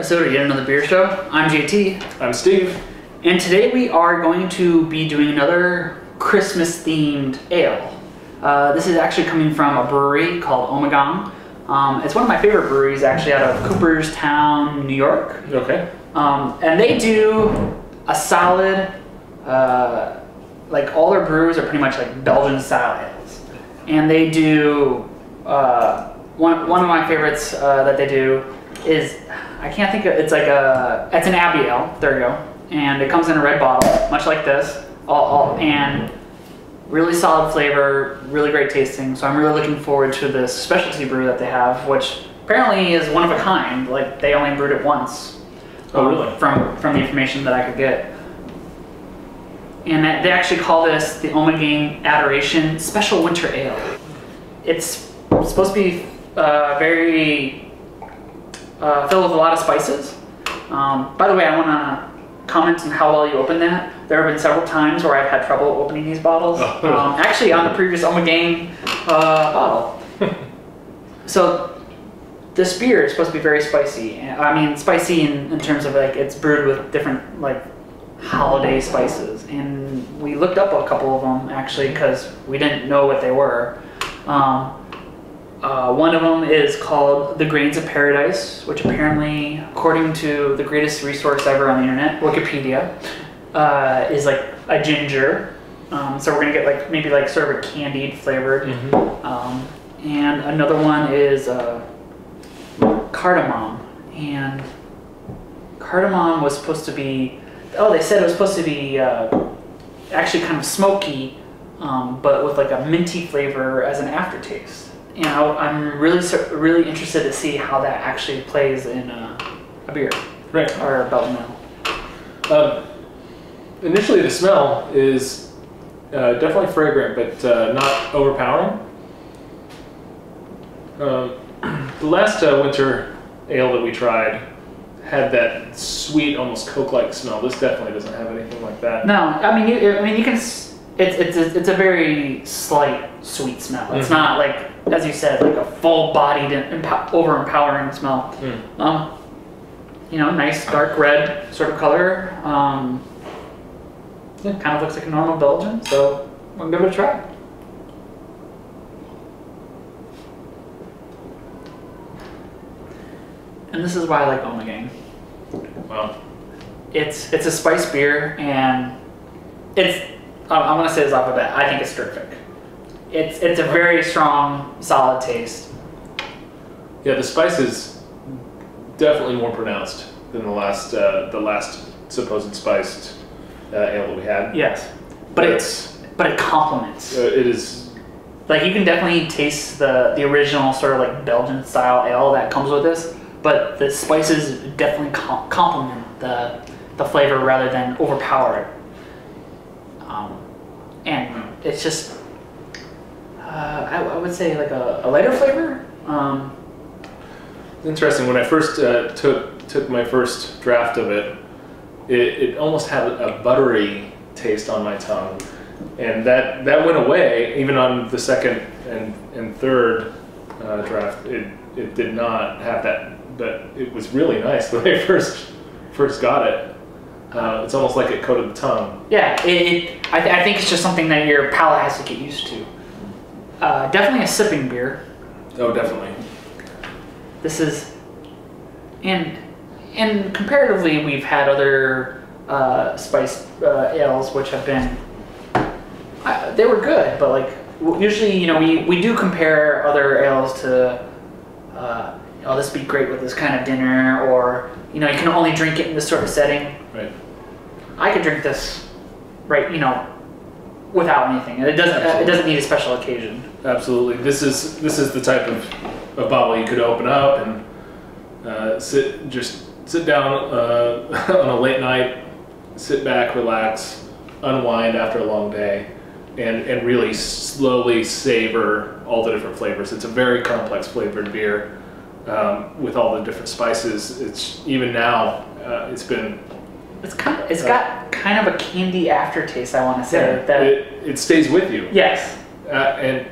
episode of yet another beer show. I'm JT. I'm Steve. And today we are going to be doing another Christmas themed ale. This is actually coming from a brewery called Ommegang. It's one of my favorite breweries, actually, out of Cooperstown, New York. Okay. And they do a solid, like all their brews are pretty much like Belgian style ales. And they do, one of my favorites that they do is, I can't think of, it's an Abbey ale, there you go. And it comes in a red bottle, much like this, and really solid flavor, really great tasting. So I'm really looking forward to this specialty brew that they have, which apparently is one of a kind. Like, they only brewed it once. Oh, really? From the information that I could get. And they actually call this the Ommegang Adoration Special Winter Ale. It's supposed to be very filled with a lot of spices. By the way, I want to comment on how well you opened that. There have been several times where I've had trouble opening these bottles. Actually, on the previous Ommegang bottle. So this beer is supposed to be very spicy. I mean, spicy in terms of like it's brewed with different like holiday spices. And we looked up a couple of them actually because we didn't know what they were. One of them is called The Grains of Paradise, which apparently, according to the greatest resource ever on the internet, Wikipedia, is like a ginger. So we're gonna get like maybe like sort of a candied flavored. And another one is cardamom. And cardamom was supposed to be, they said it was supposed to be actually kind of smoky, but with like a minty flavor as an aftertaste. You know, I'm really interested to see how that actually plays in a beer, right? Or a Belgian ale. Initially, the smell is definitely fragrant, but not overpowering. The last winter ale that we tried had that sweet, almost Coke-like smell. This definitely doesn't have anything like that. No, I mean you can. It's a very slight sweet smell. It's not like, as you said, like a full-bodied, over-empowering smell. You know, nice dark red sort of color. Yeah, kind of looks like a normal Belgian, so we'll give it a try. And this is why I like Ommegang. Wow. It's a spice beer, and I'm gonna say this off the bat. I think it's terrific. It's a very strong, solid taste. Yeah, the spice is definitely more pronounced than the last supposed spiced ale that we had. Yes, but it complements. It is. Like, you can definitely taste the original sort of like Belgian style ale that comes with this, but the spices definitely complement the flavor rather than overpower it. And it's just, I would say like a lighter flavor. It's interesting. When I first took my first draft of it, it almost had a buttery taste on my tongue, and that went away. Even on the second and third draft, it did not have that, but it was really nice when I first got it. It's almost like it coated the tongue. Yeah, I think it's just something that your palate has to get used to. Definitely a sipping beer. Oh, definitely. This is, and comparatively, we've had other spiced ales which have been, they were good, but like usually, you know, we do compare other ales to, oh, this would be great with this kind of dinner, or you know, you can only drink it in this sort of setting. Right. I could drink this, right, you know, without anything. It doesn't need a special occasion. Absolutely. This is the type of bottle you could open up and sit down on a late night, sit back, relax, unwind after a long day, and really slowly savor all the different flavors. It's a very complex flavored beer with all the different spices. It's even now it's got kind of a candy aftertaste, I want to say. Yeah, that it stays with you. Yes. And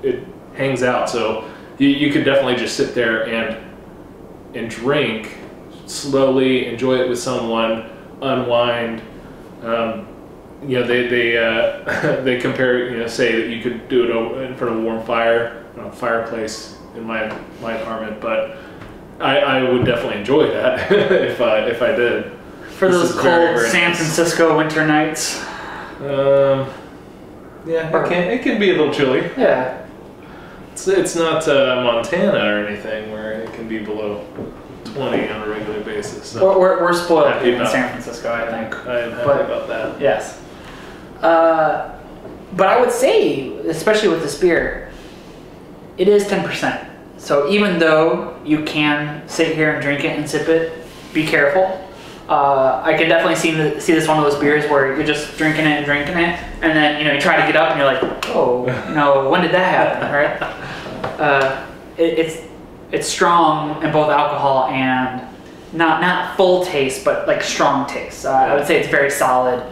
it hangs out. So you could definitely just sit there and drink slowly, enjoy it with someone, unwind. You know, they compare, you know, say that you could do it in front of a warm fire, fireplace in my apartment, but I would definitely enjoy that if I did. For those cold San Francisco winter nights. Yeah, it can be a little chilly. Yeah. It's not Montana or anything where it can be below 20 on a regular basis. So We're spoiled in San Francisco, I think. I am happy about that. Yes. But I would say, especially with this beer, it is 10%. So even though you can sit here and drink it and sip it, be careful. I can definitely see this one of those beers where you're just drinking it, and then, you know, you try to get up and you're like, oh, you know, when did that happen, right? It's strong in both alcohol and not full taste, but like strong taste. I would say it's very solid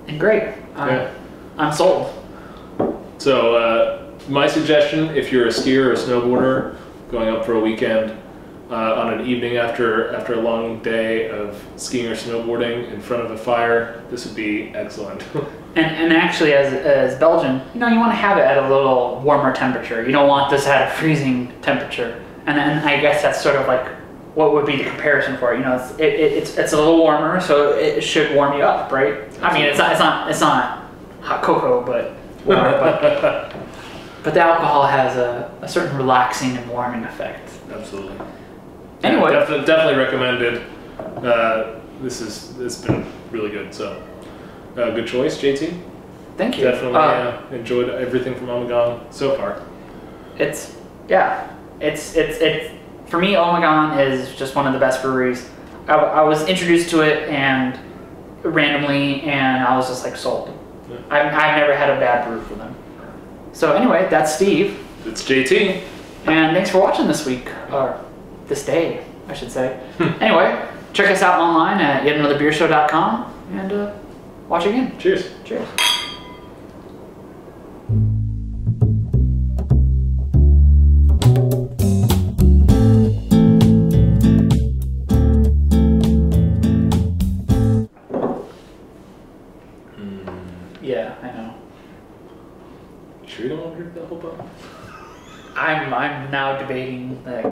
and great. I'm sold. So my suggestion, if you're a skier or a snowboarder going up for a weekend, on an evening after a long day of skiing or snowboarding in front of a fire, this would be excellent. And actually, as Belgian, you know, you want to have it at a little warmer temperature. You don't want this at a freezing temperature. And then I guess that's sort of like what would be the comparison for it. You know, it's a little warmer, so it should warm you up, right? Absolutely. I mean, it's not hot cocoa, but warm. but the alcohol has a certain relaxing and warming effect. Absolutely. Anyway, yeah, definitely recommended. It's been really good. So, good choice, JT. Thank you. Definitely enjoyed everything from Ommegang so far. It's for me, Ommegang is just one of the best breweries. I was introduced to it and randomly, and I was just like sold. Yeah. I've never had a bad brew for them. So anyway, that's Steve. It's JT. And thanks for watching this week, or this day, I should say. Anyway, check us out online at yetanotherbiershow.com and watch again. Cheers. Cheers. Yeah, I know. You sure you don't want to drink that whole bottle? I'm now debating that.